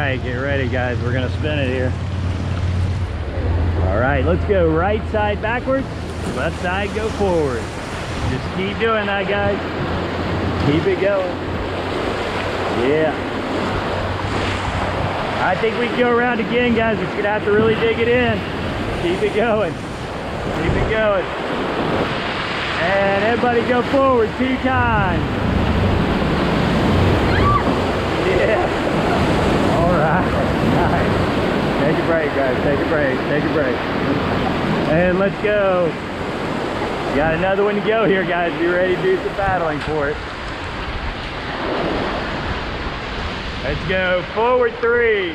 right, get ready guys, we're gonna spin it here. All right, let's go right side backwards, left side go forward. Just keep doing that, guys. Keep it going. Yeah. I think we can go around again, guys. We're just gonna have to really dig it in. Keep it going. Keep it going. And everybody go forward 2 times. Yeah. All right. Nice. Take a break, guys. Take a break. Take a break. And let's go. Got another one to go here, guys. Be ready to do some paddling for it. Let's go. Forward 3.